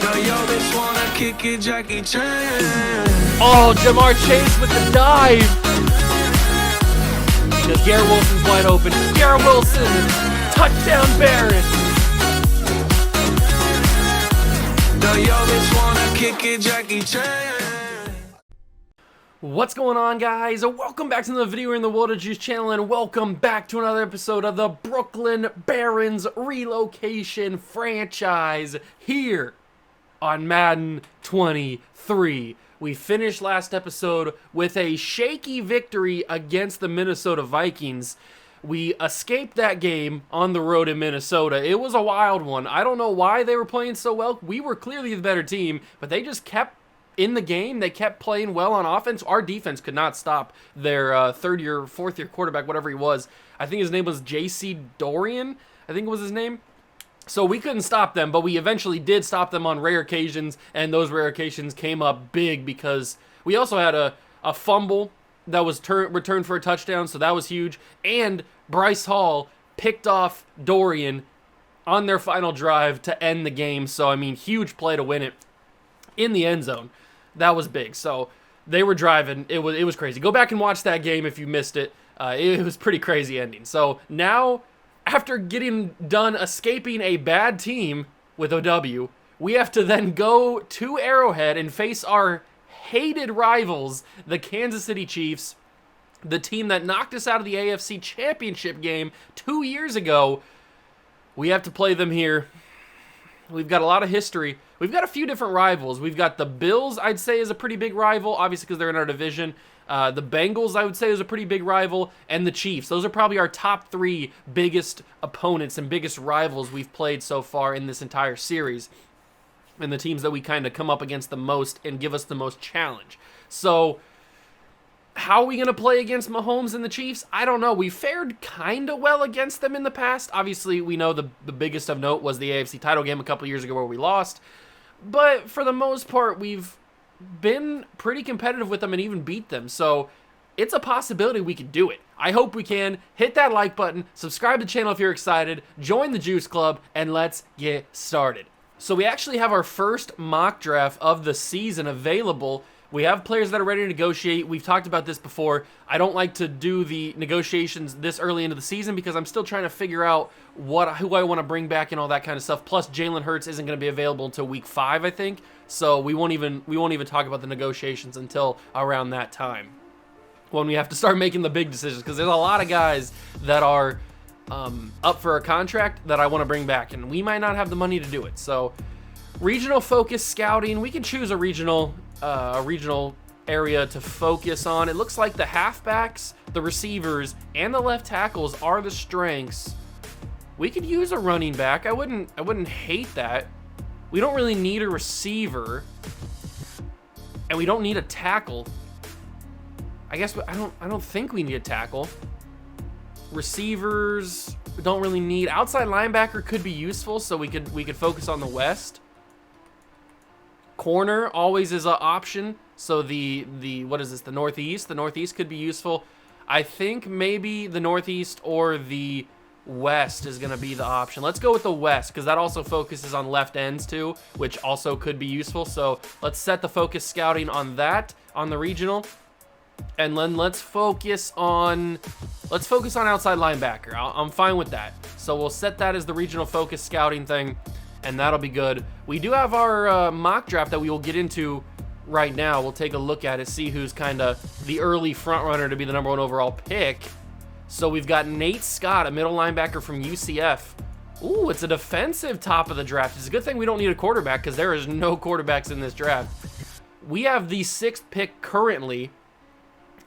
Oh, Jamar Chase with the dive. Because Garrett Wilson's wide open. Garrett Wilson, touchdown Barrett. What's going on, guys? Welcome back to another video in the World of Juice channel, and welcome back to another episode of the Brooklyn Barons Relocation franchise here on Madden 23. We finished last episode with a shaky victory against the Minnesota Vikings. We escaped that game on the road in Minnesota. It was a wild one. I don't know why they were playing so well. We were clearly the better team, but they just kept in the game. They kept playing well on offense. Our defense could not stop their third-year, fourth-year quarterback, whatever he was. I think his name was J.C. Dorian, I think was his name. So we couldn't stop them, but we eventually did stop them on rare occasions, and those rare occasions came up big because we also had a fumble that was returned for a touchdown, so that was huge. And Bryce Hall picked off Dorian on their final drive to end the game. So, I mean, huge play to win it in the end zone. That was big. So they were driving. It was crazy. Go back and watch that game if you missed it. It was pretty crazy ending. So now, after getting done escaping a bad team with OW, we have to then go to Arrowhead and face our hated rivals, the Kansas City Chiefs, the team that knocked us out of the AFC Championship game 2 years ago. We have to play them here. We've got a lot of history. We've got a few different rivals. We've got the Bills, I'd say, is a pretty big rival, obviously because they're in our division. The Bengals, I would say, is a pretty big rival, and the Chiefs. Those are probably our top three biggest opponents and biggest rivals we've played so far in this entire series, and the teams that we kind of come up against the most and give us the most challenge. So how are we going to play against Mahomes and the Chiefs? I don't know. We fared kind of well against them in the past. Obviously, we know the biggest of note was the AFC title game a couple years ago where we lost. But for the most part, we've been pretty competitive with them and even beat them. So it's a possibility we can do it. I hope we can. Hit that like button, subscribe to the channel if you're excited, join the Juice Club, and let's get started. So we actually have our first mock draft of the season available. We have players that are ready to negotiate. We've talked about this before. I don't like to do the negotiations this early into the season because I'm still trying to figure out who I want to bring back and all that kind of stuff. Plus, Jalen Hurts isn't going to be available until week 5, I think. So we won't even talk about the negotiations until around that time, when we have to start making the big decisions, because there's a lot of guys that are up for a contract that I want to bring back, and we might not have the money to do it. So regional focus scouting, we can choose a regional area to focus on. It looks like the halfbacks, the receivers, and the left tackles are the strengths. We could use a running back. I wouldn't hate that. We don't really need a receiver, and we don't need a tackle. I guess I don't think we need a tackle. Receivers, we don't really need. Outside linebacker could be useful, so we could focus on the West. Corner always is an option. So the what is this? The Northeast. The Northeast could be useful. I think maybe the Northeast or the West is going to be the option. Let's go with the West because that also focuses on left ends too, which also could be useful. So let's set the focus scouting on that, on the regional. And then let's focus on outside linebacker. I'm fine with that. So we'll set that as the regional focus scouting thing, and that'll be good. We do have our mock draft that we will get into right now. We'll take a look at it, see who's kind of the early front runner to be the #1 overall pick. So we've got Nate Scott, a middle linebacker from UCF. Ooh, it's a defensive top of the draft. It's a good thing we don't need a quarterback because there is no quarterbacks in this draft. We have the 6th pick currently,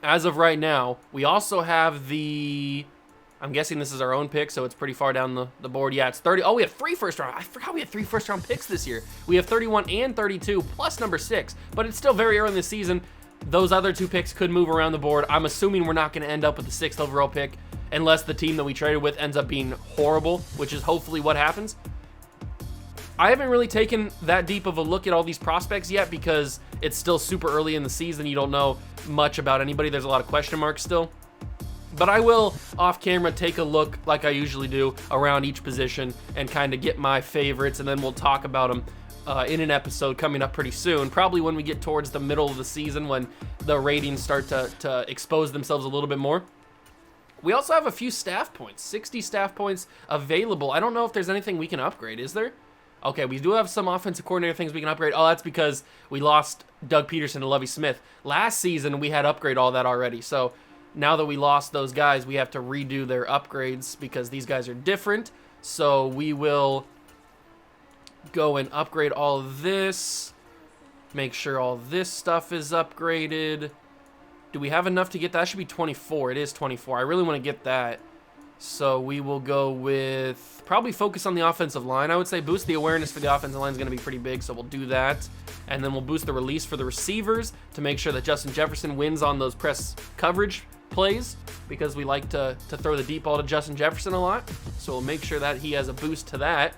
as of right now. We also have I'm guessing this is our own pick, so it's pretty far down the board. Yeah, it's 30. Oh, we have 3 first round. I forgot we had 3 first round picks this year. We have 31 and 32 plus number 6, but it's still very early in the season. Those other 2 picks could move around the board. I'm assuming we're not going to end up with the 6th overall pick unless the team that we traded with ends up being horrible, which is hopefully what happens. I haven't really taken that deep of a look at all these prospects yet because it's still super early in the season. You don't know much about anybody. There's a lot of question marks still. But I will, off camera, take a look like I usually do around each position and kind of get my favorites, and then we'll talk about them in an episode coming up pretty soon, probably when we get towards the middle of the season when the ratings start to expose themselves a little bit more. We also have a few staff points, 60 staff points available. I don't know if there's anything we can upgrade, is there? Okay, we do have some offensive coordinator things we can upgrade. Oh, that's because we lost Doug Peterson and Lovie Smith. Last season, we had upgrade all that already. So now that we lost those guys, we have to redo their upgrades because these guys are different. So we will go and upgrade all of this. Make sure all this stuff is upgraded. Do we have enough to get that? That should be 24. It is 24. I really want to get that. So we will go with probably focus on the offensive line. I would say boost the awareness for the offensive line is going to be pretty big, so we'll do that. And then we'll boost the release for the receivers to make sure that Justin Jefferson wins on those press coverage plays because we like to throw the deep ball to Justin Jefferson a lot. So we'll make sure that he has a boost to that.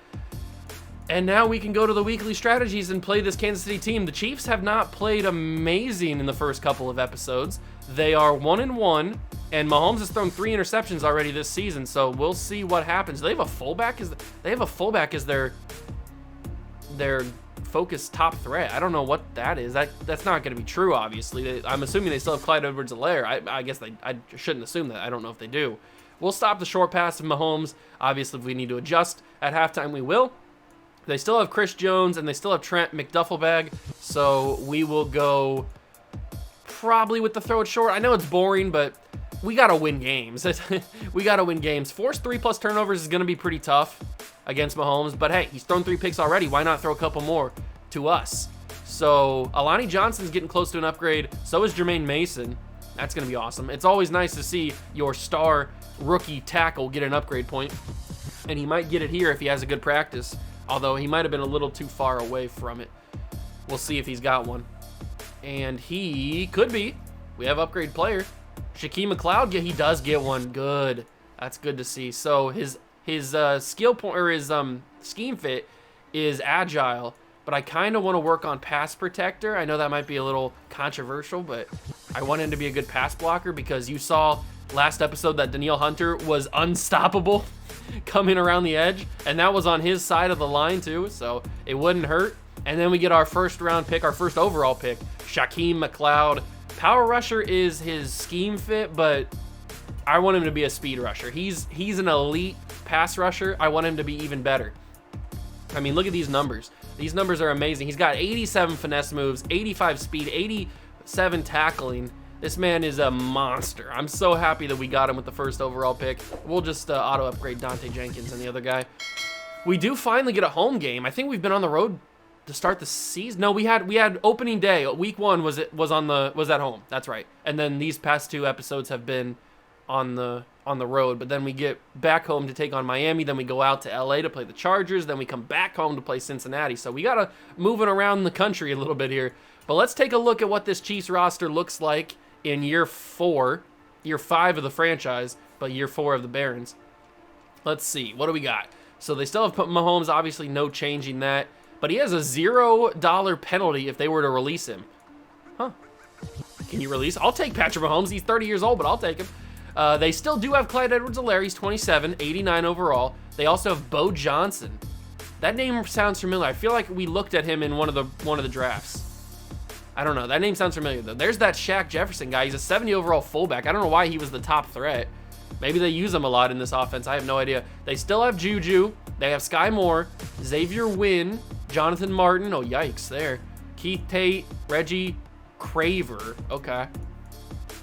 And now we can go to the weekly strategies and play this Kansas City team. The Chiefs have not played amazing in the first couple of episodes. They are 1-1, and Mahomes has thrown 3 interceptions already this season. So we'll see what happens. They have a fullback as their focus top threat. I don't know what that is. That's not going to be true. Obviously, I'm assuming they still have Clyde Edwards-Helaire. I guess I shouldn't assume that. I don't know if they do. We'll stop the short pass of Mahomes. Obviously, if we need to adjust at halftime, we will. They still have Chris Jones, and they still have Trent McDuffelbag, so we will go probably with the throw it short. I know it's boring, but we got to win games. We got to win games. Force 3+ turnovers is going to be pretty tough against Mahomes, but hey, he's thrown 3 picks already. Why not throw a couple more to us? So Alani Johnson's getting close to an upgrade. So is Jermaine Mason. That's going to be awesome. It's always nice to see your star rookie tackle get an upgrade point, and he might get it here if he has a good practice. Although he might have been a little too far away from it. We'll see if he's got one. And he could be. We have upgrade player. Shaquem McLeod, yeah, he does get one. Good. That's good to see. So his skill point or his scheme fit is agile, but I kind of want to work on pass protector. I know that might be a little controversial, but I want him to be a good pass blocker because you saw last episode that Danielle Hunter was unstoppable coming around the edge, and that was on his side of the line too, so it wouldn't hurt. And then we get our first round pick, our first overall pick, Shaquem McLeod. Power rusher is his scheme fit, but I want him to be a speed rusher. He's an elite pass rusher. I want him to be even better. I mean, look at these numbers. These numbers are amazing. He's got 87 finesse moves, 85 speed, 87 tackling. This man is a monster. I'm so happy that we got him with the first overall pick. We'll just auto upgrade Dante Jenkins and the other guy. We do finally get a home game. I think we've been on the road to start the season. No, we had opening day. Week 1 was at home. That's right. And then these past 2 episodes have been on the road. But then we get back home to take on Miami. Then we go out to LA to play the Chargers. Then we come back home to play Cincinnati. So we gotta moving around the country a little bit here. But let's take a look at what this Chiefs roster looks like in year 5 of the franchise, but year 4 of the Barons. Let's see. What do we got? So they still have Mahomes, obviously no changing that, but he has a $0 penalty if they were to release him. Huh. Can you release? I'll take Patrick Mahomes. He's 30 years old, but I'll take him. They still do have Clyde Edwards-Helaire. He's 27, 89 overall. They also have Bo Johnson. That name sounds familiar. I feel like we looked at him in one of the drafts. I don't know. That name sounds familiar, though. There's that Shaq Jefferson guy. He's a 70 overall fullback. I don't know why he was the top threat. Maybe they use him a lot in this offense. I have no idea. They still have Juju. They have Sky Moore, Xavier Wynn, Jonathan Martin. Oh, yikes there. Keith Tate, Reggie Craver. Okay.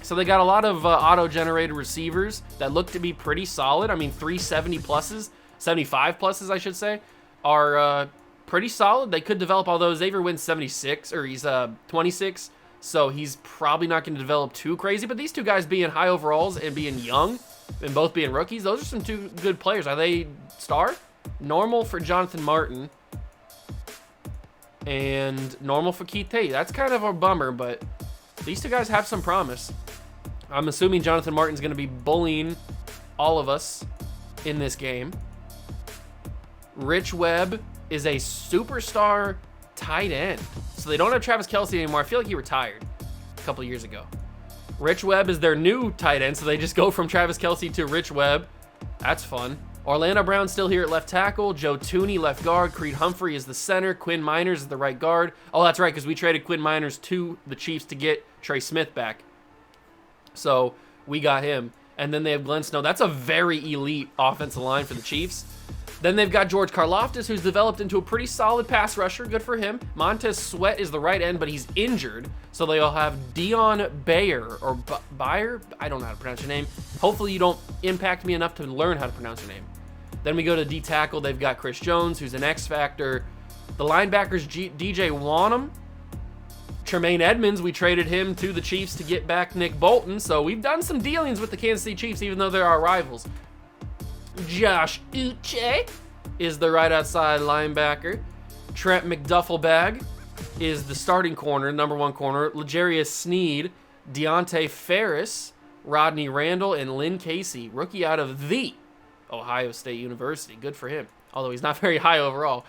So they got a lot of auto-generated receivers that look to be pretty solid. I mean, 370 pluses, 75 pluses, I should say, are pretty solid. They could develop, although Xavier Wynn's 76, or he's 26, so he's probably not going to develop too crazy. But these two guys being high overalls and being young and both being rookies, those are some 2 good players. Are they star? Normal for Jonathan Martin and normal for Keith Tate. That's kind of a bummer, but these 2 guys have some promise. I'm assuming Jonathan Martin's going to be bullying all of us in this game. Rich Webb is a superstar tight end. So they don't have Travis Kelce anymore. I feel like he retired a couple years ago. Rich Webb is their new tight end, so they just go from Travis Kelce to Rich Webb. That's fun. Orlando Brown's still here at left tackle. Joe Tooney, left guard. Creed Humphrey is the center. Quinn Miners is the right guard. Oh, that's right, because we traded Quinn Miners to the Chiefs to get Trey Smith back. So we got him. And then they have Glenn Snow. That's a very elite offensive line for the Chiefs. Then they've got George Karlaftis, who's developed into a pretty solid pass rusher. Good for him. Montez Sweat is the right end, but he's injured. So they'll have Dion Bayer, or Bayer? I don't know how to pronounce your name. Hopefully you don't impact me enough to learn how to pronounce your name. Then we go to D-tackle. They've got Chris Jones, who's an X-factor. The linebackers, DJ Wanham. Tremaine Edmonds, we traded him to the Chiefs to get back Nick Bolton. So we've done some dealings with the Kansas City Chiefs, even though they're our rivals. Josh Uche is the right outside linebacker. Trent McDuffelbag is the starting corner, number 1 corner. L'Jarius Sneed, Deontay Ferris, Rodney Randall, and Lynn Casey, rookie out of the Ohio State University. Good for him, although he's not very high overall.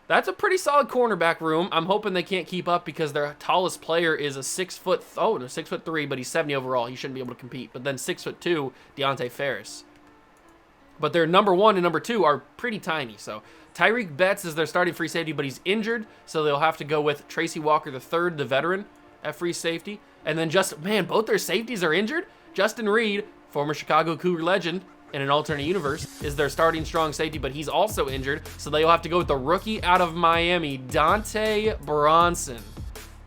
That's a pretty solid cornerback room. I'm hoping they can't keep up because their tallest player is a 6'3", but he's 70 overall. He shouldn't be able to compete. But then 6'2", Deontay Ferris. But their number 1 and number 2 are pretty tiny. So Tyreek Betts is their starting free safety, but he's injured. So they'll have to go with Tracy Walker III, the veteran, at free safety. And then both their safeties are injured. Justin Reed, former Chicago Cougar legend, in an alternate universe, is their starting strong safety, but he's also injured, so they'll have to go with the rookie out of Miami, Dante Bronson.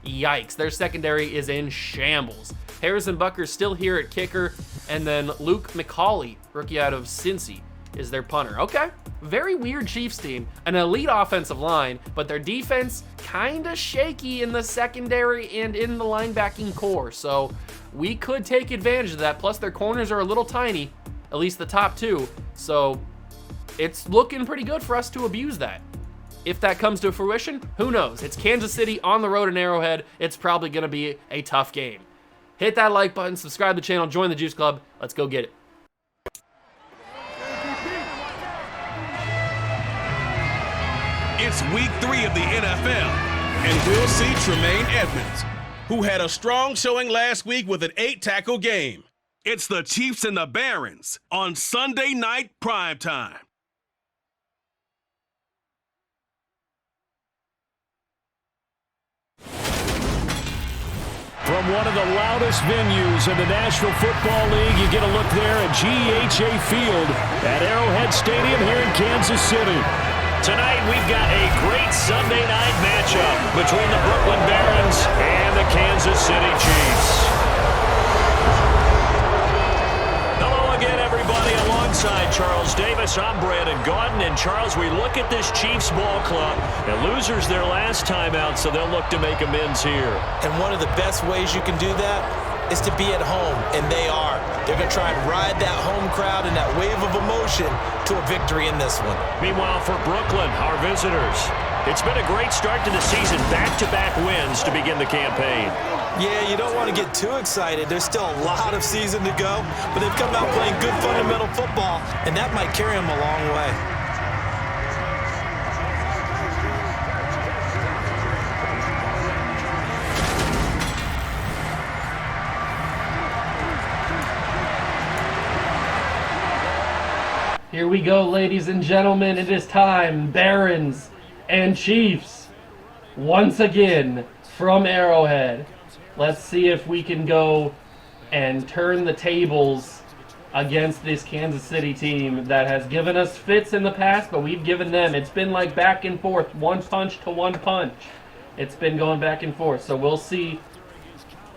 Yikes, their secondary is in shambles. Harrison Butker's still here at kicker, and then Luke McCauley, rookie out of Cincy, is their punter. Okay, very weird Chiefs team. An elite offensive line, but their defense kinda shaky in the secondary and in the linebacking core, so we could take advantage of that, plus their corners are a little tiny, at least the top 2, so it's looking pretty good for us to abuse that. If that comes to fruition, who knows? It's Kansas City on the road in Arrowhead. It's probably going to be a tough game. Hit that like button, subscribe to the channel, join the Juice Club. Let's go get it. It's week 3 of the NFL, and we'll see Tremaine Edmonds, who had a strong showing last week with an 8-tackle game. It's the Chiefs and the Barons on Sunday night primetime. From one of the loudest venues in the National Football League, you get a look there at GEHA Field at Arrowhead Stadium here in Kansas City. Tonight, we've got a great Sunday night matchup between the Brooklyn Barons and the Kansas City Chiefs. Everybody, alongside Charles Davis, I'm Brandon Gaudin. And Charles, we look at this Chiefs ball club, and losers their last time out, so they'll look to make amends here. And one of the best ways you can do that is to be at home, and they are. They're going to try and ride that home crowd and that wave of emotion to a victory in this one. Meanwhile, for Brooklyn, our visitors, it's been a great start to the season, back-to-back wins to begin the campaign. Yeah, you don't want to get too excited. There's still a lot of season to go, but they've come out playing good fundamental football, and that might carry them a long way. Here we go, ladies and gentlemen. It is time. Barons and Chiefs once again from Arrowhead. Let's see if we can go and turn the tables against this Kansas City team that has given us fits in the past, but we've given them. It's been like back and forth, one punch to one punch. It's been going back and forth, so we'll see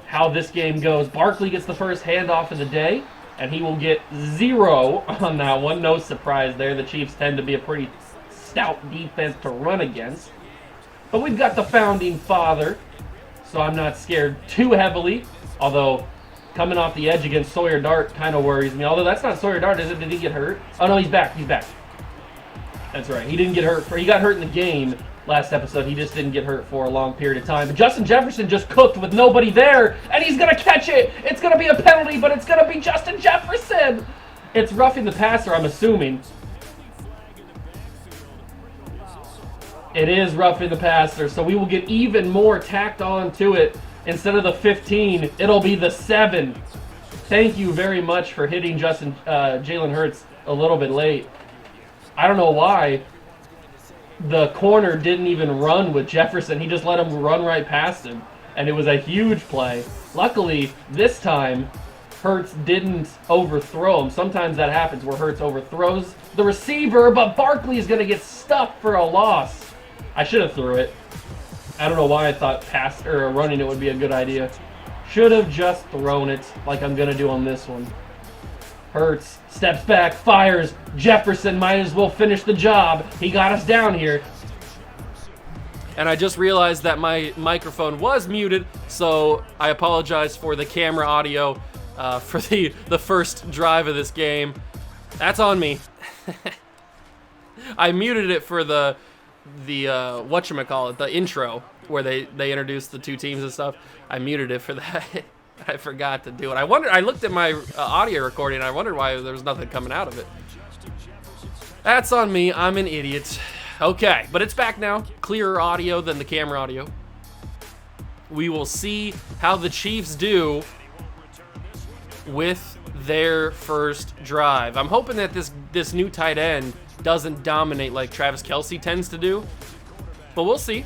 how this game goes. Barkley gets the first handoff of the day, and he will get 0 on that one. No surprise there. The Chiefs tend to be a pretty stout defense to run against. But we've got the founding father, so I'm not scared too heavily. Although, coming off the edge against Sawyer Dart kind of worries me. Although that's not Sawyer Dart, is it? Did he get hurt? Oh, no, he's back. He's back. That's right. He didn't get hurt. He got hurt in the game last episode. He just didn't get hurt for a long period of time. But Justin Jefferson just cooked with nobody there, and he's going to catch it. It's going to be a penalty, but it's going to be Justin Jefferson. It's roughing the passer, I'm assuming. It is roughing the passer, so we will get even more tacked on to it. Instead of the 15, it'll be the 7. Thank you very much for hitting Jalen Hurts a little bit late. I don't know why the corner didn't even run with Jefferson. He just let him run right past him, and it was a huge play. Luckily, this time, Hurts didn't overthrow him. Sometimes that happens where Hurts overthrows the receiver, but Barkley is going to get stuffed for a loss. I should have threw it. I don't know why I thought running it would be a good idea. Should have just thrown it like I'm going to do on this one. Hurts steps back, fires. Jefferson might as well finish the job. He got us down here. And I just realized that my microphone was muted, so I apologize for the camera audio for the first drive of this game. That's on me. I muted it for the whatchamacallit, the intro, where they introduced the two teams and stuff. I muted it for that. I forgot to do it. I looked at my audio recording, and I wondered why there was nothing coming out of it. That's on me. I'm an idiot. Okay, but it's back now. Clearer audio than the camera audio. We will see how the Chiefs do with their first drive. I'm hoping that this new tight end doesn't dominate like Travis Kelce tends to do, but we'll see.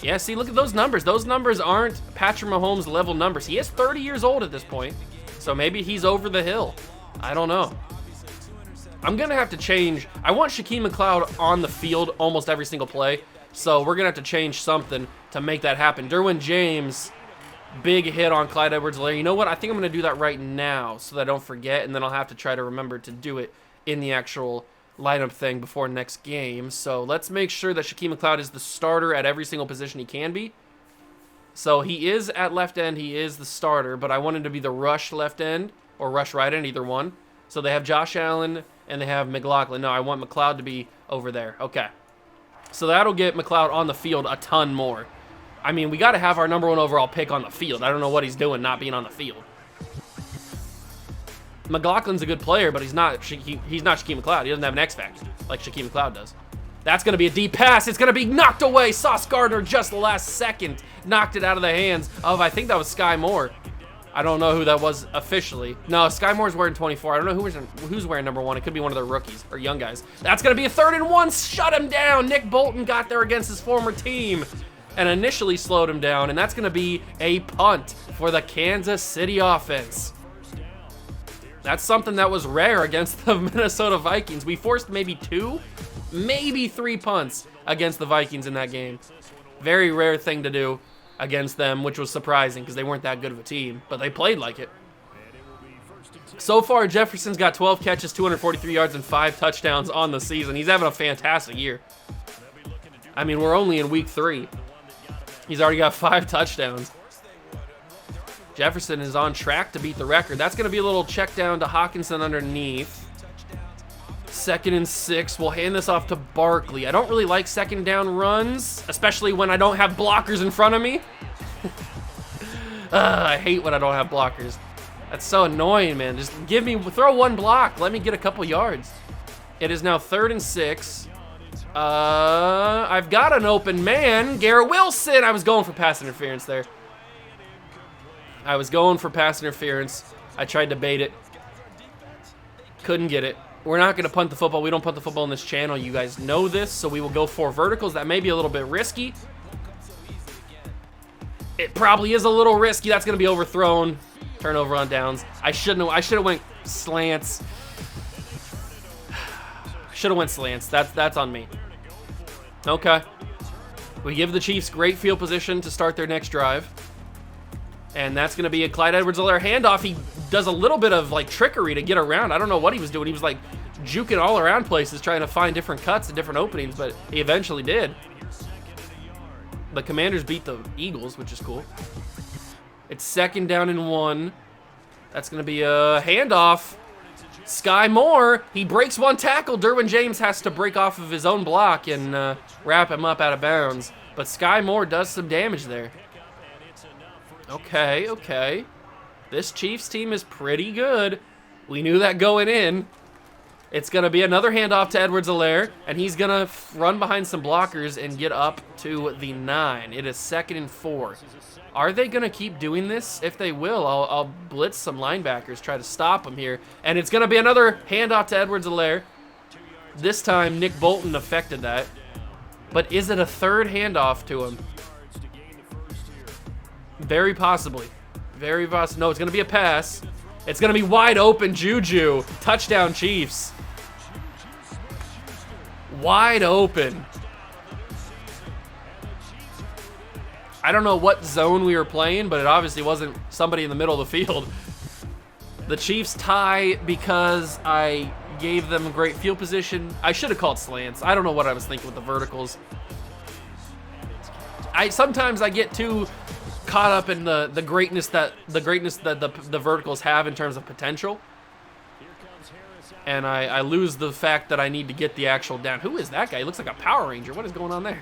Yeah, see, look at those numbers. Those numbers aren't Patrick Mahomes level numbers. He is 30 years old at this point, so maybe he's over the hill. I don't know. I'm going to have to change. I want Shaquem McLeod on the field almost every single play, so we're going to have to change something to make that happen. Derwin James, big hit on Clyde Edwards-Helaire. You know what? I think I'm going to do that right now so that I don't forget, and then I'll have to try to remember to do it in the actual lineup thing before next game. So let's make sure that Shaquem McLeod is the starter at every single position he can be. So he is at left end. He is the starter, but I want him to be the rush left end or rush right end, either one. So they have Josh Allen and they have McLaughlin. No, I want McLeod to be over there. Okay. So that'll get McLeod on the field a ton more. I mean, we got to have our #1 overall pick on the field. I don't know what he's doing not being on the field. McLaughlin's a good player, but he's not Shaquem McLeod. He doesn't have an X factor like Shaquem McLeod does. That's going to be a deep pass. It's going to be knocked away. Sauce Gardner just the last second knocked it out of the hands of, I think that was Sky Moore. I don't know who that was officially. No, Sky Moore's wearing 24. I don't know who's wearing #1. It could be one of their rookies or young guys. That's going to be a 3rd and 1. Shut him down. Nick Bolton got there against his former team and initially slowed him down, and that's going to be a punt for the Kansas City offense. That's something that was rare against the Minnesota Vikings. We forced maybe 2, maybe 3 punts against the Vikings in that game. Very rare thing to do against them, which was surprising because they weren't that good of a team, but they played like it. So far, Jefferson's got 12 catches, 243 yards, and 5 touchdowns on the season. He's having a fantastic year. I mean, we're only in week 3. He's already got 5 touchdowns. Jefferson is on track to beat the record. That's going to be a little check down to Hawkinson underneath. 2nd and 6. We'll hand this off to Barkley. I don't really like 2nd down runs, especially when I don't have blockers in front of me. I hate when I don't have blockers. That's so annoying, man. Just throw 1 block. Let me get a couple yards. It is now 3rd and 6. I've got an open man. Garrett Wilson. I was going for pass interference there. I tried to bait it. Couldn't get it. We're not going to punt the football. We don't punt the football on this channel. You guys know this, so we will go 4 verticals. That may be a little bit risky. It probably is a little risky. That's going to be overthrown. Turnover on downs. I should have went slants. Should have went slants. That's on me. Okay. We give the Chiefs great field position to start their next drive. And that's going to be a Clyde Edwards-Helaire handoff. He does a little bit of like trickery to get around. I don't know what he was doing. He was like juking all around places trying to find different cuts and different openings, but he eventually did. The Commanders beat the Eagles, which is cool. It's 2nd down and 1. That's going to be a handoff. Sky Moore, he breaks 1 tackle. Derwin James has to break off of his own block and wrap him up out of bounds. But Sky Moore does some damage there. Okay. This Chiefs team is pretty good. We knew that going in. It's going to be another handoff to Edwards-Helaire, and he's going to run behind some blockers and get up to the 9. It is 2nd and 4. Are they going to keep doing this? If they will, I'll blitz some linebackers, try to stop them here. And it's going to be another handoff to Edwards-Helaire. This time, Nick Bolton affected that. But is it a third handoff to him? Very possibly. Very possibly. No, it's going to be a pass. It's going to be wide open, Juju. Touchdown, Chiefs. Wide open. I don't know what zone we were playing, but it obviously wasn't somebody in the middle of the field. The Chiefs tie because I gave them great field position. I should have called slants. I don't know what I was thinking with the verticals. Sometimes I get too caught up in the greatness that the verticals have in terms of potential, and I lose the fact that I need to get the actual down. Who is that guy? He looks like a Power Ranger. What is going on there?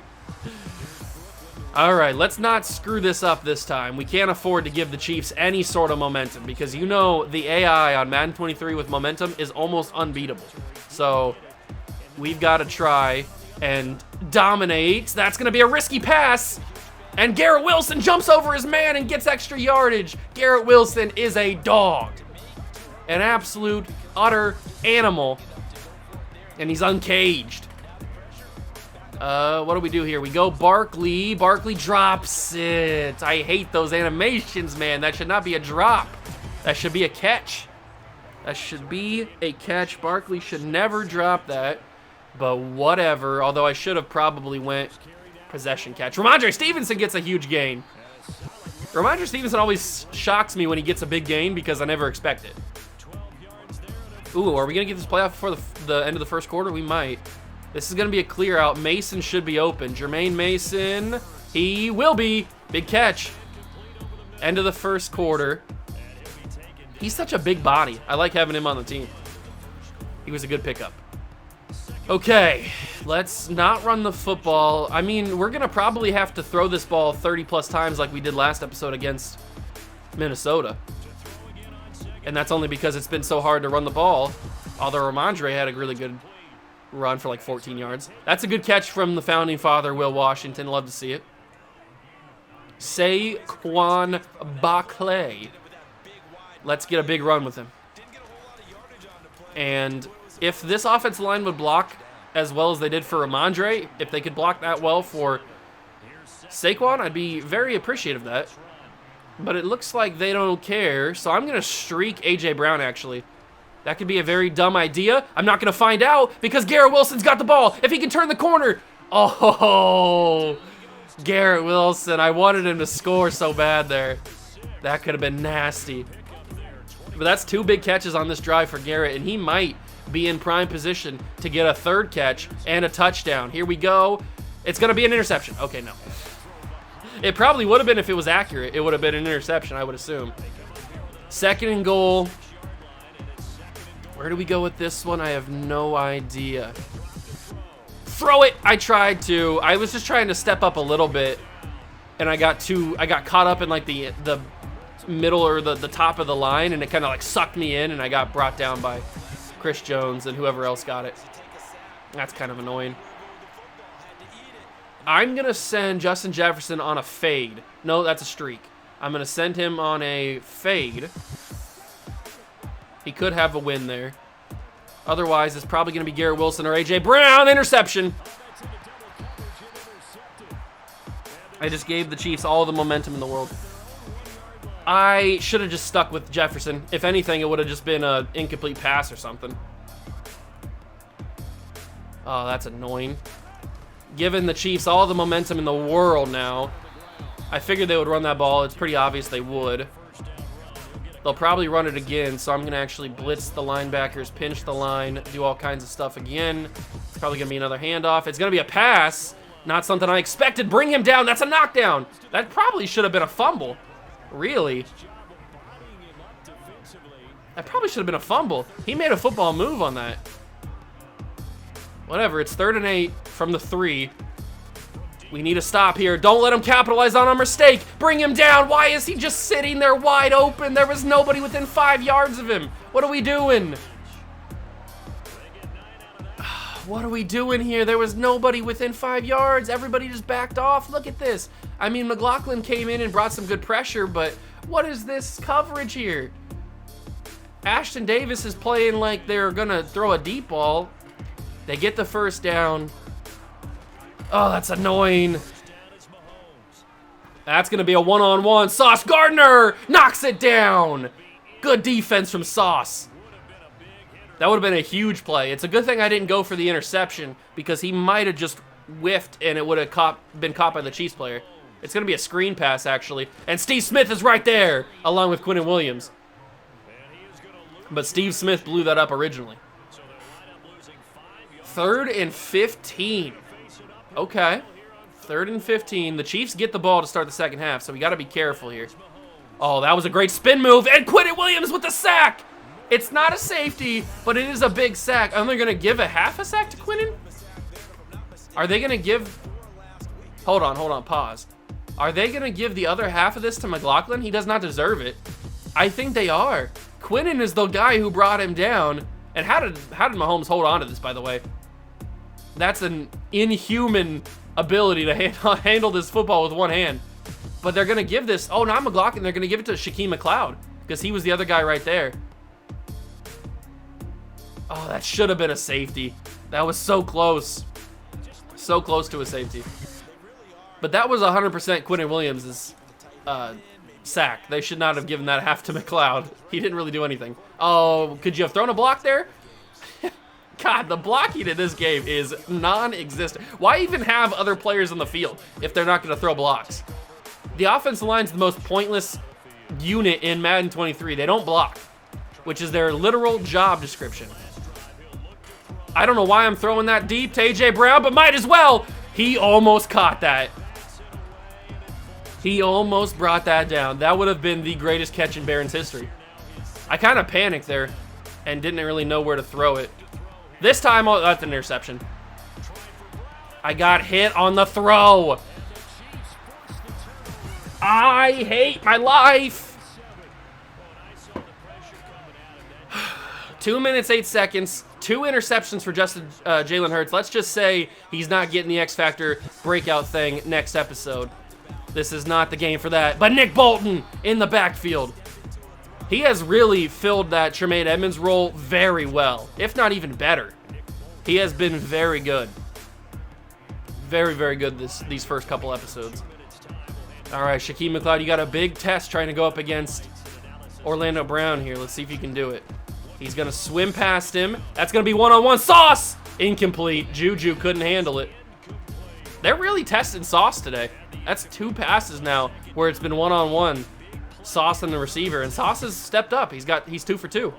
All right, let's not screw this up this time. We can't afford to give the Chiefs any sort of momentum because you know the AI on Madden 23 with momentum is almost unbeatable. So we've got to try and dominate. That's going to be a risky pass. And Garrett Wilson jumps over his man and gets extra yardage. Garrett Wilson is a dog. An absolute, utter animal. And he's uncaged. What do we do here? We go Barkley. Barkley drops it. I hate those animations, man. That should not be a drop. That should be a catch. That should be a catch. Barkley should never drop that. But whatever. Although I should have probably went possession catch. Ramondre Stevenson gets a huge gain. Ramondre Stevenson always shocks me when he gets a big gain because I never expect it. Ooh, are we going to get this playoff before the end of the first quarter? We might. This is going to be a clear out. Mason should be open. Jermaine Mason, he will be. Big catch. End of the first quarter. He's such a big body. I like having him on the team. He was a good pickup. Okay, let's not run the football. I mean, we're going to probably have to throw this ball 30-plus times like we did last episode against Minnesota. And that's only because it's been so hard to run the ball. Although Ramondre had a really good run for like 14 yards. That's a good catch from the founding father, Will Washington. Love to see it. Saquon Barkley. Let's get a big run with him. And if this offensive line would block as well as they did for Ramondre, if they could block that well for Saquon, I'd be very appreciative of that. But it looks like they don't care, so I'm going to streak A.J. Brown, actually. That could be a very dumb idea. I'm not going to find out because Garrett Wilson's got the ball. If he can turn the corner. Oh, Garrett Wilson. I wanted him to score so bad there. That could have been nasty. But that's two big catches on this drive for Garrett, and he might be in prime position to get a third catch and a touchdown. Here we go. It's going to be an interception. Okay, no. It probably would have been if it was accurate. It would have been an interception, I would assume. Second and goal. Where do we go with this one? I have no idea. Throw it! I tried to. I was just trying to step up a little bit, and I got caught up in like the middle or the top of the line, and it kind of like sucked me in, and I got brought down by Chris Jones and whoever else got it. That's kind of annoying. I'm going to send Justin Jefferson on a fade. No, that's a streak. I'm going to send him on a fade. He could have a win there. Otherwise, it's probably going to be Garrett Wilson or A.J. Brown. Interception. I just gave the Chiefs all the momentum in the world. I should have just stuck with Jefferson. If anything, it would have just been an incomplete pass or something. Oh, that's annoying. Giving the Chiefs all the momentum in the world now. I figured they would run that ball. It's pretty obvious they would. They'll probably run it again, so I'm going to actually blitz the linebackers, pinch the line, do all kinds of stuff again. It's probably going to be another handoff. It's going to be a pass. Not something I expected. Bring him down. That's a knockdown. That probably should have been a fumble. Really? That probably should have been a fumble. He made a football move on that. Whatever. It's 3rd and 8 from the 3. We need to stop here. Don't let him capitalize on our mistake. Bring him down. Why is he just sitting there wide open? There was nobody within 5 yards of him. What are we doing? What are we doing here? There was nobody within 5 yards. Everybody just backed off. Look at this. I mean, McLaughlin came in and brought some good pressure, but what is this coverage here? Ashton Davis is playing like they're going to throw a deep ball. They get the first down. Oh, that's annoying. That's going to be a one-on-one. Sauce Gardner knocks it down. Good defense from Sauce. That would have been a huge play. It's a good thing I didn't go for the interception because he might have just whiffed and it would have been caught by the Chiefs player. It's going to be a screen pass, actually. And Steve Smith is right there, along with Quinnen Williams. But Steve Smith blew that up originally. 3rd and 15. Okay. 3rd and 15. The Chiefs get the ball to start the second half, so we got to be careful here. Oh, that was a great spin move. And Quinnen Williams with the sack. It's not a safety, but it is a big sack. Are they going to give a half a sack to Quinnen? Are they going to give... Hold on, pause. Are they going to give the other half of this to McLaughlin? He does not deserve it. I think they are. Quinnen is the guy who brought him down. And how did Mahomes hold on to this, by the way? That's an inhuman ability to handle this football with one hand. But they're going to give this... Oh, not McLaughlin. They're going to give it to Shaquem McLeod because he was the other guy right there. Oh, that should have been a safety. That was so close. So close to a safety. But that was 100% Quinnen Williams' sack. They should not have given that half to McLeod. He didn't really do anything. Oh, could you have thrown a block there? God, the blocking in this game is non-existent. Why even have other players on the field if they're not going to throw blocks? The offensive line's the most pointless unit in Madden 23. They don't block, which is their literal job description. I don't know why I'm throwing that deep to A.J. Brown, but might as well. He almost caught that. He almost brought that down. That would have been the greatest catch in Barons history. I kind of panicked there and didn't really know where to throw it. This time, oh, that's an interception. I got hit on the throw. I hate my life. 2 minutes, 8 seconds. 2 interceptions for Jalen Hurts. Let's just say he's not getting the X Factor breakout thing next episode. This is not the game for that. But Nick Bolton in the backfield. He has really filled that Tremaine Edmonds role very well, if not even better. He has been very good. Very, very good these first couple episodes. All right, Shaquem McLeod, you got a big test trying to go up against Orlando Brown here. Let's see if you can do it. He's going to swim past him. That's going to be one-on-one. Sauce! Incomplete. Juju couldn't handle it. They're really testing Sauce today. That's 2 passes now where it's been one-on-one. Sauce and the receiver, and Sauce has stepped up. He's 2 for 2.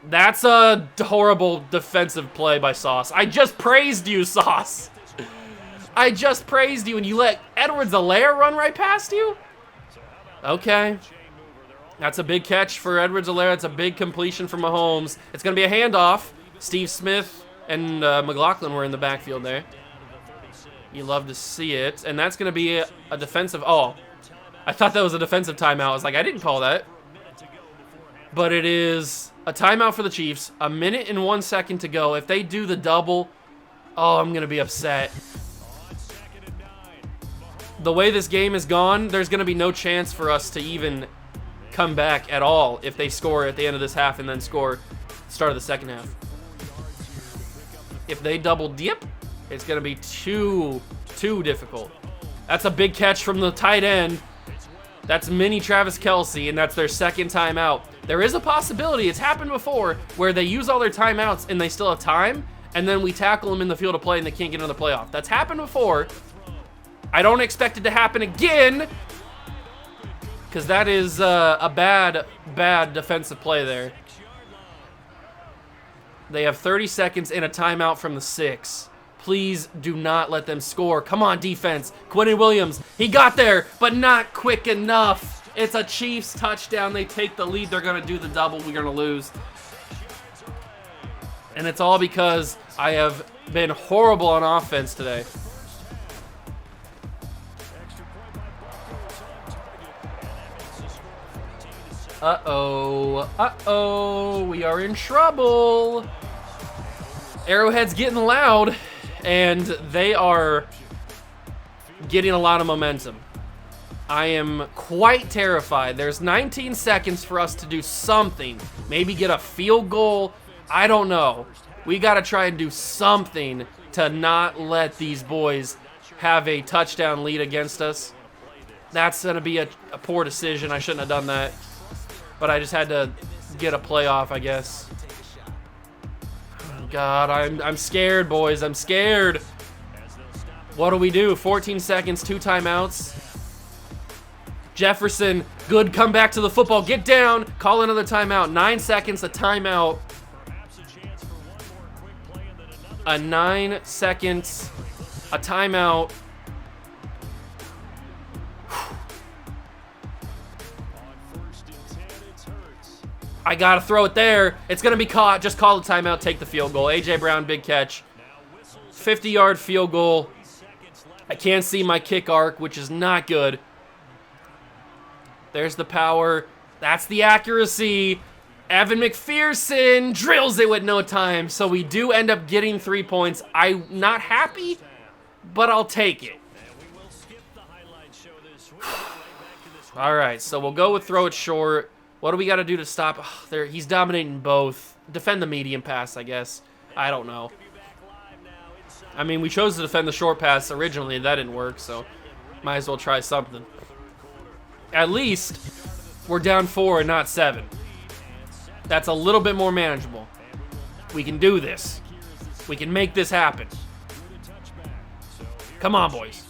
That's a horrible defensive play by Sauce. I just praised you, Sauce. I just praised you, and you let Edwards-Helaire run right past you? Okay. That's a big catch for Edwards-Helaire. It's a big completion for Mahomes. It's going to be a handoff. Steve Smith and McLaughlin were in the backfield there. You love to see it. And that's going to be a defensive... Oh, I thought that was a defensive timeout. I was like, I didn't call that. But it is a timeout for the Chiefs. 1 minute and 1 second to go. If they do the double, oh, I'm going to be upset. The way this game is gone, there's going to be no chance for us to even come back at all if they score at the end of this half and then score start of the second half. If they double dip, it's going to be too difficult. That's a big catch from the tight end. That's mini Travis Kelce, and that's their second timeout. There is a possibility, it's happened before, where they use all their timeouts and they still have time, and then we tackle them in the field of play and they can't get into the playoff. That's happened before. I don't expect it to happen again, because that is a bad defensive play there. They have 30 seconds and a timeout from the 6. Please do not let them score. Come on, defense. Quinnen Williams, he got there, but not quick enough. It's a Chiefs touchdown. They take the lead. They're going to do the double. We're going to lose. And it's all because I have been horrible on offense today. Uh-oh, we are in trouble. Arrowhead's getting loud, and they are getting a lot of momentum. I am quite terrified. There's 19 seconds for us to do something. Maybe get a field goal. I don't know. We got to try and do something to not let these boys have a touchdown lead against us. That's going to be a poor decision. I shouldn't have done that. But I just had to get a playoff, I guess. Oh, God, I'm scared, boys. I'm scared. What do we do? 14 seconds, 2 timeouts. Jefferson, good comeback to the football. Get down. Call another timeout. 9 seconds, a timeout. 9 seconds, a timeout. I gotta throw it there. It's gonna be caught. Just call the timeout. Take the field goal. A.J. Brown, big catch. 50-yard field goal. I can't see my kick arc, which is not good. There's the power. That's the accuracy. Evan McPherson drills it with no time. So we do end up getting 3 points. I'm not happy, but I'll take it. All right, so we'll go with throw it short. What do we got to do to stop? Oh, there, he's dominating both. Defend the medium pass, I guess. I don't know. I mean, we chose to defend the short pass originally. That didn't work, so might as well try something. At least we're down 4 and not 7. That's a little bit more manageable. We can do this. We can make this happen. Come on, boys.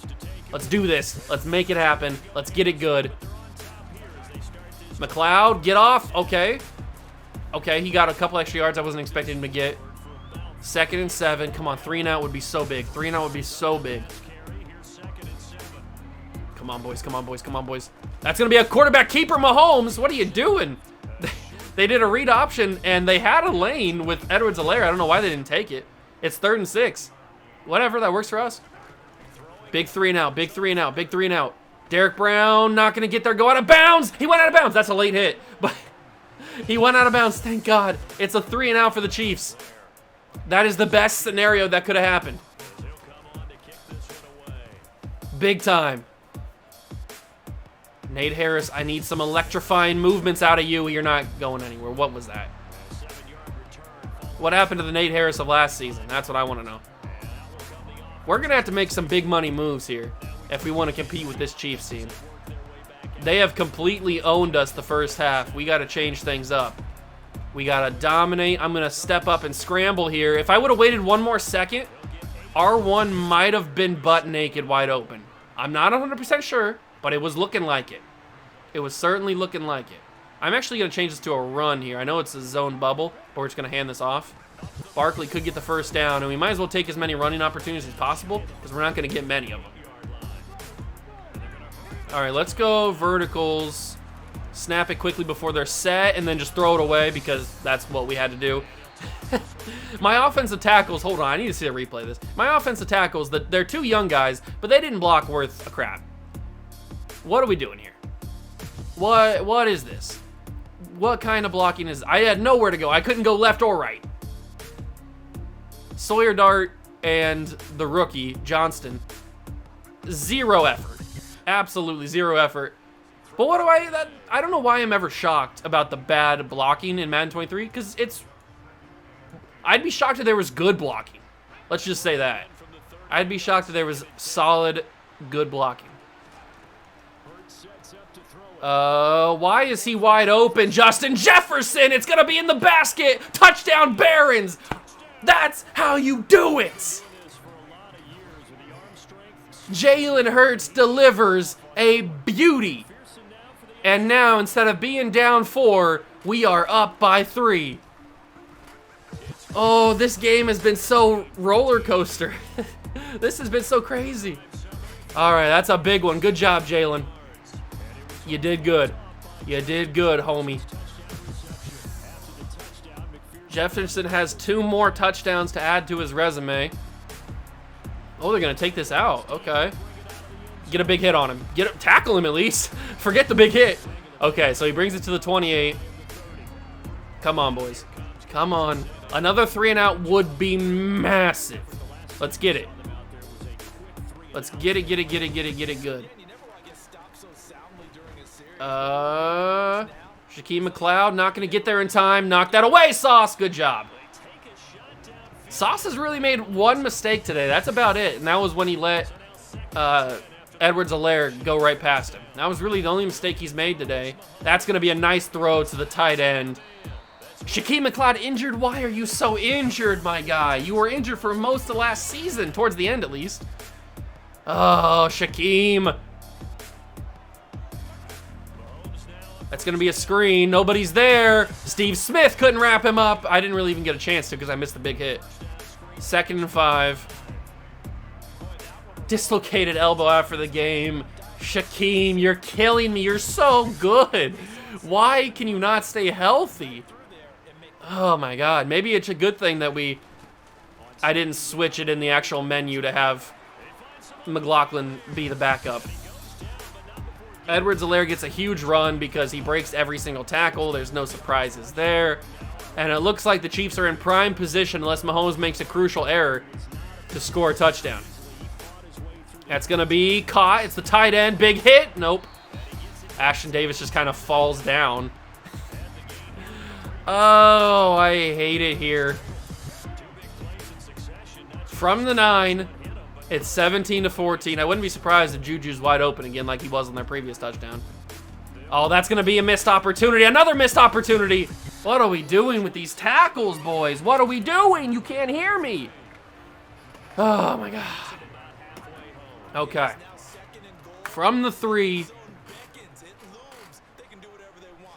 Let's do this. Let's make it happen. Let's get it good. McLeod, get off. Okay. Okay, he got a couple extra yards I wasn't expecting him to get. 2nd and 7. Come on, 3 and out would be so big. 3 and out would be so big. Come on, boys. Come on, boys. Come on, boys. That's going to be a quarterback keeper, Mahomes. What are you doing? They did a read option, and they had a lane with Edwards-Helaire. I don't know why they didn't take it. It's 3rd and 6. Whatever, that works for us. Big 3 and out. Big 3 and out. Big 3 and out. Derek Brown not going to get there. Go out of bounds. He went out of bounds. That's a late hit. But he went out of bounds. Thank God. It's a 3 and out for the Chiefs. That is the best scenario that could have happened. Big time. Nate Harris, I need some electrifying movements out of you. You're not going anywhere. What was that? What happened to the Nate Harris of last season? That's what I want to know. We're going to have to make some big money moves here if we want to compete with this Chiefs team. They have completely owned us the first half. We got to change things up. We got to dominate. I'm going to step up and scramble here. If I would have waited 1 more second, R1 might have been butt naked wide open. I'm not 100% sure, but it was looking like it. It was certainly looking like it. I'm actually going to change this to a run here. I know it's a zone bubble, but we're just going to hand this off. Barkley could get the first down, and we might as well take as many running opportunities as possible because we're not going to get many of them. All right, let's go verticals. Snap it quickly before they're set, and then just throw it away because that's what we had to do. My offensive tackles, hold on, I need to see a replay of this. My offensive tackles, they're 2 young guys, but they didn't block worth a crap. What are we doing here? What is this? What kind of blocking is... I had nowhere to go. I couldn't go left or right. Sawyer Dart and the rookie, Johnston, 0 effort. Absolutely 0 effort. But what do I don't know why I'm ever shocked about the bad blocking in Madden 23, because I'd be shocked if there was good blocking. Let's just say that. I'd be shocked if there was solid, good blocking. Why is he wide open? Justin Jefferson, it's gonna be in the basket. Touchdown, Barons. That's how you do it. Jalen Hurts delivers a beauty. And now, instead of being down 4, we are up by 3. Oh, this game has been so roller coaster. This has been so crazy. All right, that's a big one. Good job, Jalen. You did good. You did good, homie. Jefferson has 2 more touchdowns to add to his resume. Oh, they're going to take this out. Okay. Get a big hit on him. Tackle him at least. Forget the big hit. Okay, so he brings it to the 28. Come on, boys. Come on. Another 3 and out would be massive. Let's get it. Let's get it good. Shaquem McLeod not going to get there in time. Knock that away, Sauce. Good job. Sauce has really made one mistake today. That's about it. And that was when he let Edwards-Helaire go right past him. That was really the only mistake he's made today. That's going to be a nice throw to the tight end. Shaquem McLeod injured? Why are you so injured, my guy? You were injured for most of last season, towards the end at least. Oh, Shaquem. That's going to be a screen. Nobody's there. Steve Smith couldn't wrap him up. I didn't really even get a chance to because I missed the big hit. 2nd and 5. Dislocated elbow after the game. Shaquem, you're killing me. You're so good. Why can you not stay healthy? Oh my God. Maybe it's a good thing that I didn't switch it in the actual menu to have McLaughlin be the backup. Edwards-Helaire gets a huge run because he breaks every single tackle. There's no surprises there. And it looks like the Chiefs are in prime position unless Mahomes makes a crucial error to score a touchdown. That's going to be caught. It's the tight end. Big hit. Nope. Ashton Davis just kind of falls down. Oh, I hate it here. From the 9, it's 17-14. I wouldn't be surprised if Juju's wide open again like he was on their previous touchdown. Oh, that's going to be a missed opportunity. Another missed opportunity. What are we doing with these tackles, boys? What are we doing? You can't hear me. Oh, my God. Okay. From the 3.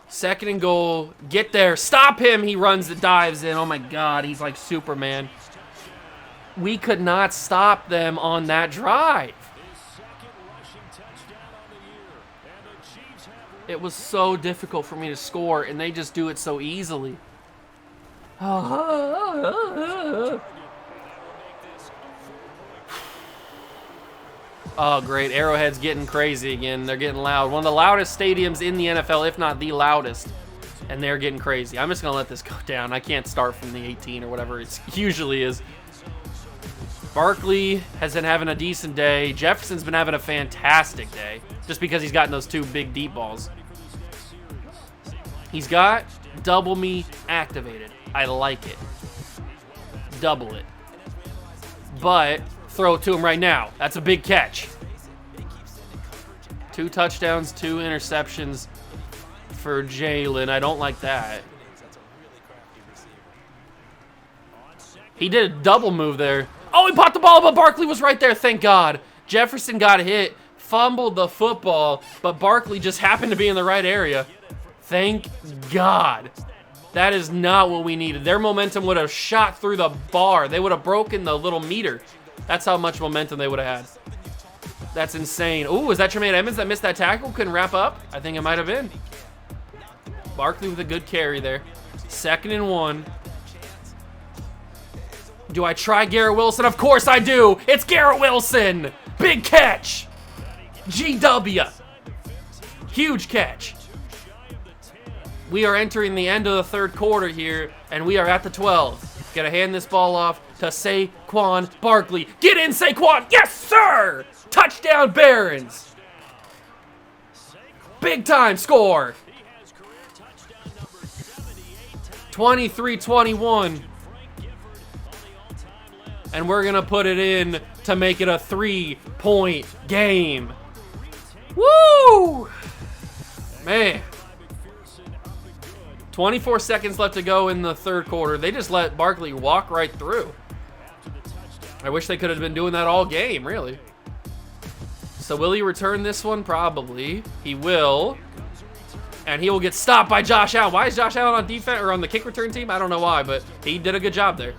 2nd and goal. Get there. Stop him. He runs and dives in. Oh, my God. He's like Superman. We could not stop them on that drive. It was so difficult for me to score, and they just do it so easily. Oh, great. Arrowhead's getting crazy again. They're getting loud. One of the loudest stadiums in the NFL, if not the loudest. And they're getting crazy. I'm just going to let this go down. I can't start from the 18 or whatever it usually is. Barkley has been having a decent day. Jefferson's been having a fantastic day. Just because he's gotten those 2 big deep balls. He's got double me activated. I like it. Double it. But throw it to him right now. That's a big catch. 2 touchdowns, 2 interceptions for Jalen. I don't like that. He did a double move there. Oh, he popped the ball, but Barkley was right there. Thank God. Jefferson got hit, fumbled the football, but Barkley just happened to be in the right area. Thank God. That is not what we needed. Their momentum would have shot through the bar. They would have broken the little meter. That's how much momentum they would have had. That's insane. Ooh, is that Tremaine Edmonds that missed that tackle? Couldn't wrap up? I think it might have been. Barkley with a good carry there. 2nd and 1. Do I try Garrett Wilson? Of course I do. It's Garrett Wilson. Big catch. GW. Huge catch. We are entering the end of the 3rd quarter here, and we are at the 12. Gotta hand this ball off to Saquon Barkley. Get in, Saquon. Yes, sir. Touchdown, Barons. Big time score. 23-21. And we're going to put it in to make it a 3-point game. Woo! Man. 24 seconds left to go in the 3rd quarter. They just let Barkley walk right through. I wish they could have been doing that all game, really. So will he return this one? Probably. He will. And he will get stopped by Josh Allen. Why is Josh Allen on defense or on the kick return team? I don't know why, but he did a good job there.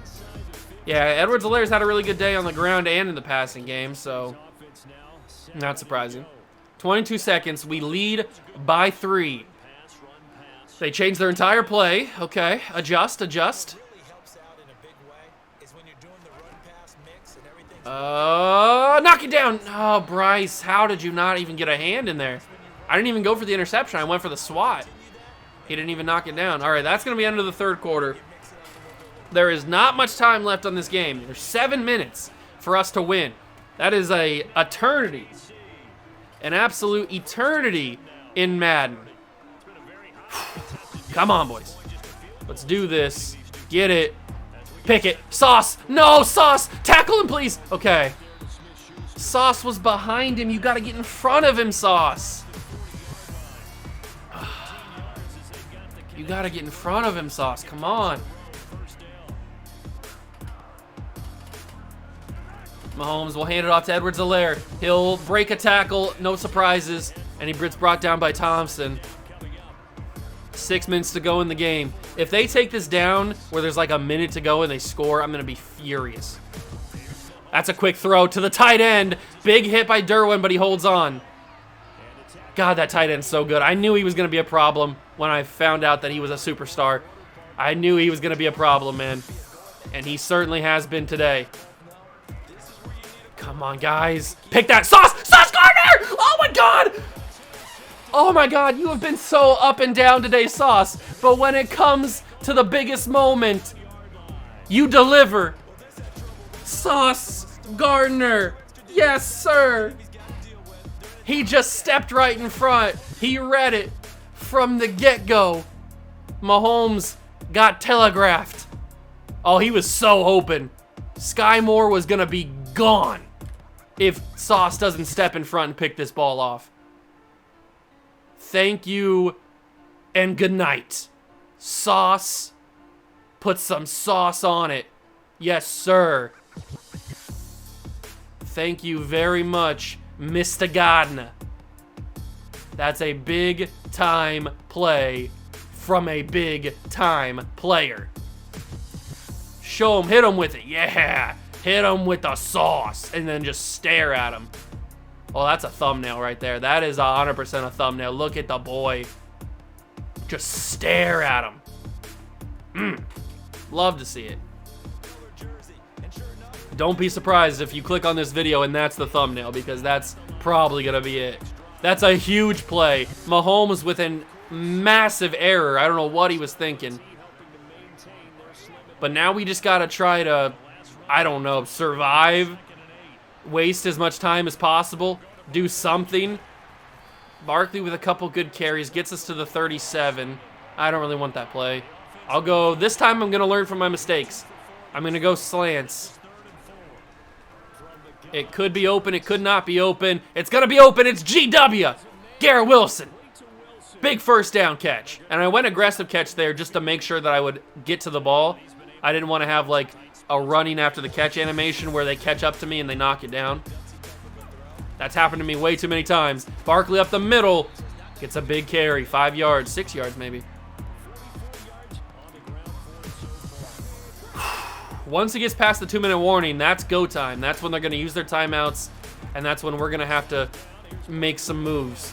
Yeah, Edwards-Helaire's had a really good day on the ground and in the passing game, so not surprising. 22 seconds. We lead by 3. They changed their entire play. Okay, adjust. Knock it down. Oh, Bryce, how did you not even get a hand in there? I didn't even go for the interception. I went for the swat. He didn't even knock it down. All right, that's going to be end of the 3rd quarter. There is not much time left on this game. There's 7 minutes for us to win. That is a eternity. An absolute eternity in Madden. Come on, boys. Let's do this. Get it. Pickett. Sauce. No, Sauce. Tackle him, please. Okay. Sauce was behind him. You got to get in front of him, Sauce. You got to get in front of him, Sauce. Come on. Mahomes will hand it off to Edwards-Helaire. He'll break a tackle. No surprises. And he gets brought down by Thompson. 6 minutes to go in the game. If they take this down where there's like a minute to go and they score, I'm going to be furious. That's a quick throw to the tight end. Big hit by Derwin, but he holds on. God, that tight end's so good. I knew he was going to be a problem when I found out that he was a superstar. I knew he was going to be a problem, man. And he certainly has been today. Come on, guys. Pick that. Sauce! Sauce Gardner! Oh, my God! Oh, my God. You have been so up and down today, Sauce. But when it comes to the biggest moment, you deliver. Sauce Gardner. Yes, sir. He just stepped right in front. He read it from the get-go. Mahomes got telegraphed. Oh, he was so open. Sky Moore was going to be gone if Sauce doesn't step in front and pick this ball off. Thank you and good night. Sauce. Put some sauce on it. Yes, sir. Thank you very much, Mr. Gardner. That's a big-time play from a big-time player. Show him, hit him with it. Yeah, hit him with the sauce, and then just stare at him. Oh, that's a thumbnail right there. That is 100% a thumbnail. Look at the boy. Just stare at him. Love to see it. Don't be surprised if you click on this video and that's the thumbnail, because that's probably going to be it. That's a huge play. Mahomes with a massive error. I don't know what he was thinking. But now we just got to try to, I don't know, survive. Waste as much time as possible. Do something. Barkley with a couple good carries gets us to the 37. I don't really want that play. I'll go, this time I'm going to learn from my mistakes. I'm going to go slants. It could be open. It could not be open. It's going to be open. It's GW. Garrett Wilson. Big first down catch. And I went aggressive catch there just to make sure that I would get to the ball. I didn't want to have like a running after the catch animation where they catch up to me and they knock it down. That's happened to me way too many times. Barkley up the middle. Gets a big carry. 5 yards. 6 yards maybe. Once it gets past the 2-minute warning, that's go time. That's when they're going to use their timeouts, and that's when we're going to have to make some moves.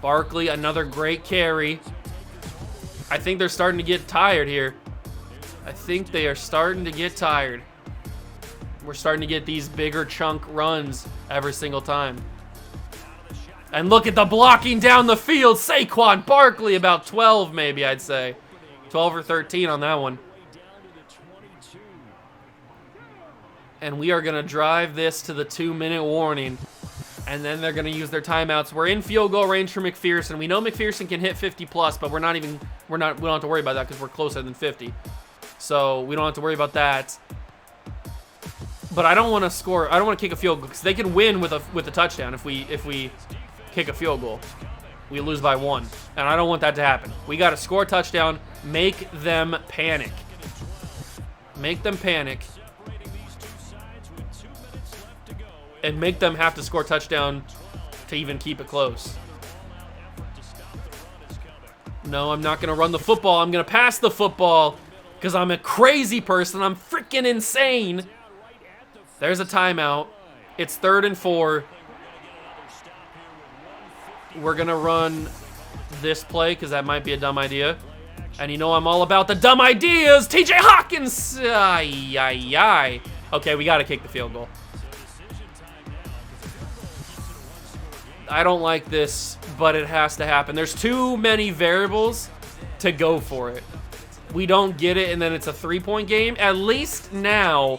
Barkley, another great carry. I think they're starting to get tired here. I think they are starting to get tired. We're starting to get these bigger chunk runs every single time. And look at the blocking down the field. Saquon Barkley, about 12 maybe, I'd say. 12 or 13 on that one. And we are going to drive this to the 2-minute warning. And then they're going to use their timeouts. We're in field goal range for McPherson. We know McPherson can hit 50 plus, but we don't have to worry about that because we're closer than 50. So we don't have to worry about that. But I don't want to score. I don't want to kick a field goal because they can win with a touchdown if we kick a field goal. We lose by 1. And I don't want that to happen. We got to score a touchdown, make them panic. Make them panic. And make them have to score a touchdown to even keep it close. No, I'm not going to run the football. I'm going to pass the football because I'm a crazy person. I'm freaking insane. There's a timeout. It's 3rd and 4. We're going to run this play because that might be a dumb idea. And you know I'm all about the dumb ideas. TJ Hawkins. Ay, ay, ay. Okay, we got to kick the field goal. I don't like this, but it has to happen. There's too many variables to go for it. We don't get it, and then it's a 3-point game. At least now,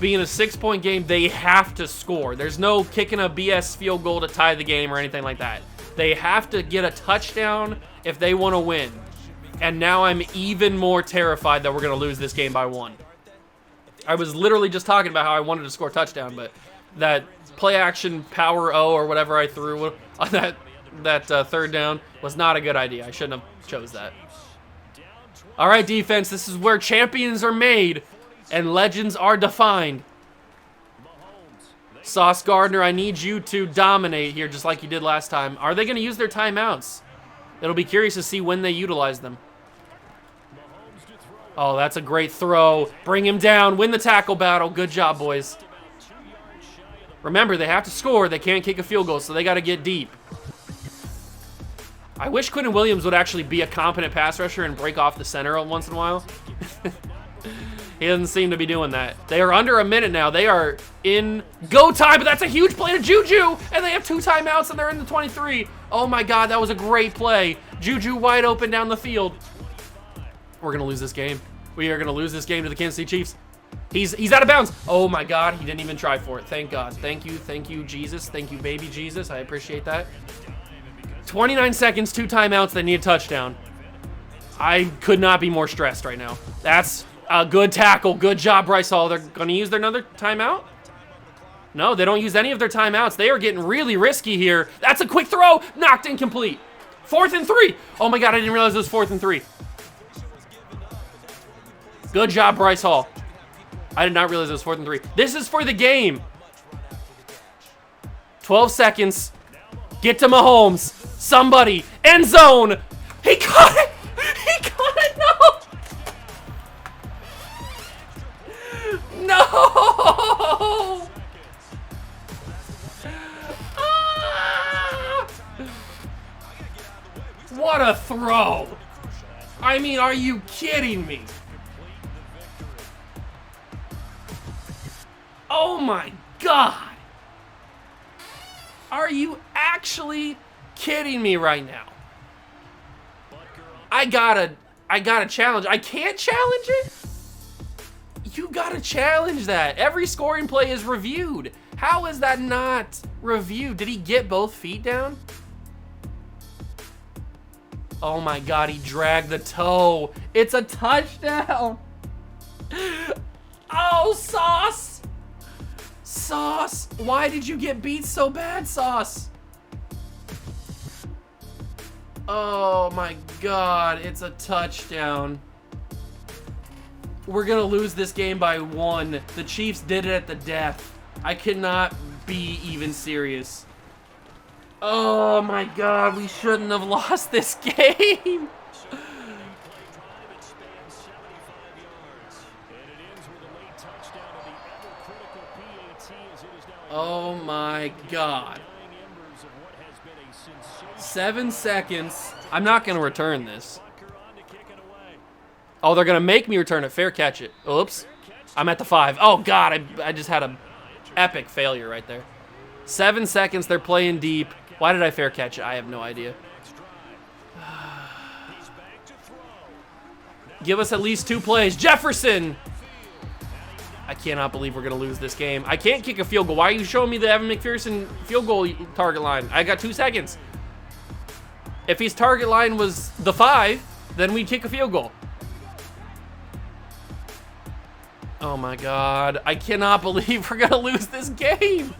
being a 6-point game, they have to score. There's no kicking a BS field goal to tie the game or anything like that. They have to get a touchdown if they want to win. And now I'm even more terrified that we're going to lose this game by 1. I was literally just talking about how I wanted to score a touchdown, but that play action power O or whatever I threw on that third down was not a good idea. I shouldn't have chose that. All right, defense, this is where champions are made and legends are defined. Sauce Gardner, I need you to dominate here just like you did last time. Are they going to use their timeouts? It'll be curious to see when they utilize them. Oh, that's a great throw. Bring him down. Win the tackle battle. Good job, boys. Remember, they have to score. They can't kick a field goal, so they got to get deep. I wish Quinton Williams would actually be a competent pass rusher and break off the center once in a while. He doesn't seem to be doing that. They are under a minute now. They are in go time, but that's a huge play to Juju, and they have 2 timeouts, and they're in the 23. Oh, my God, that was a great play. Juju wide open down the field. We're going to lose this game. We are going to lose this game to the Kansas City Chiefs. He's out of bounds. Oh, my God, he didn't even try for it. Thank God. Thank you, Jesus. Thank you, baby Jesus. I appreciate that. 29 seconds, 2 timeouts. They need a touchdown. I could not be more stressed right now. That's a good tackle. Good job, Bryce Hall. They're going to use their another timeout? No, they don't use any of their timeouts. They are getting really risky here. That's a quick throw. Knocked incomplete. 4th and 3. Oh, my God, I didn't realize it was 4th and 3. Good job, Bryce Hall. I did not realize it was 4th and 3. This is for the game. 12 seconds. Get to Mahomes. Somebody. End zone. He caught it. He caught it. No. No. Ah! What a throw. I mean, are you kidding me? Oh my God. Are you actually kidding me right now? I gotta challenge. I can't challenge it? You gotta challenge that. Every scoring play is reviewed. How is that not reviewed? Did he get both feet down? Oh my God, he dragged the toe. It's a touchdown. Oh, Sauce. Sauce, why did you get beat so bad, Sauce? Oh my God, it's a touchdown. We're gonna lose this game by 1. The Chiefs did it at the death. I cannot be even serious. Oh my God, we shouldn't have lost this game. Oh my God. 7 seconds. I'm not going to return this. Oh, they're going to make me return it. Fair catch it. Oops. I'm at the 5. Oh God, I just had an epic failure right there. 7 seconds, they're playing deep. Why did I fair catch it? I have no idea. Give us at least 2 plays. Jefferson! I cannot believe we're going to lose this game. I can't kick a field goal. Why are you showing me the Evan McPherson field goal target line? I got 2 seconds. If his target line was the 5, then we'd kick a field goal. Oh my God. I cannot believe we're going to lose this game.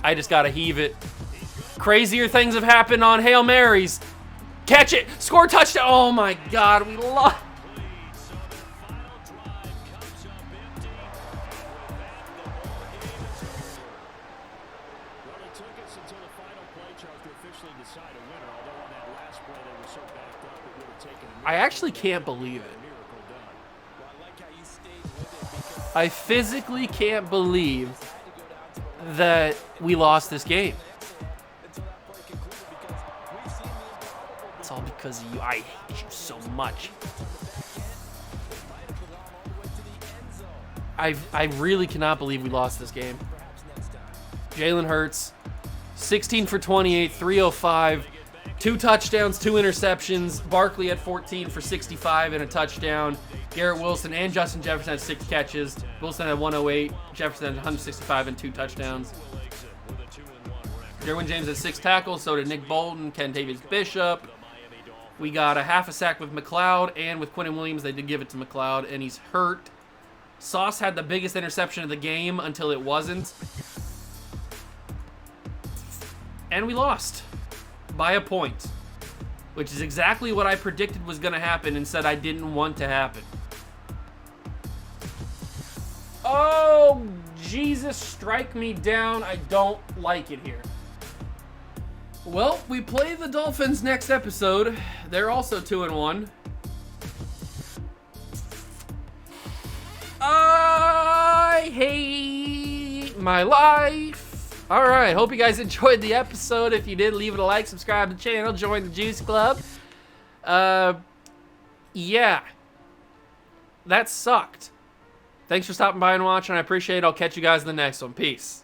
I just got to heave it. Crazier things have happened on Hail Marys. Catch it. Score a touchdown. Oh my God. We lost. I actually can't believe it. I physically can't believe that we lost this game. It's all because of you. I hate you so much. I really cannot believe we lost this game. Jalen Hurts, 16 for 28, 305. 2 touchdowns, 2 interceptions. Barkley had 14 for 65 and a touchdown. Garrett Wilson and Justin Jefferson had 6 catches. Wilson had 108. Jefferson had 165 and 2 touchdowns. Derwin James had 6 tackles. So did Nick Bolton, Kentavious Bishop. We got a half a sack with McLeod, and with Quinton Williams, they did give it to McLeod, and he's hurt. Sauce had the biggest interception of the game until it wasn't. And we lost by a point, which is exactly what I predicted was going to happen and said I didn't want to happen. Oh, Jesus, strike me down. I don't like it here. Well, we play the Dolphins next episode. They're also 2-1. I hate my life. All right, hope you guys enjoyed the episode. If you did, leave it a like, subscribe to the channel, join the Juice Club. Yeah. That sucked. Thanks for stopping by and watching. I appreciate it. I'll catch you guys in the next one. Peace.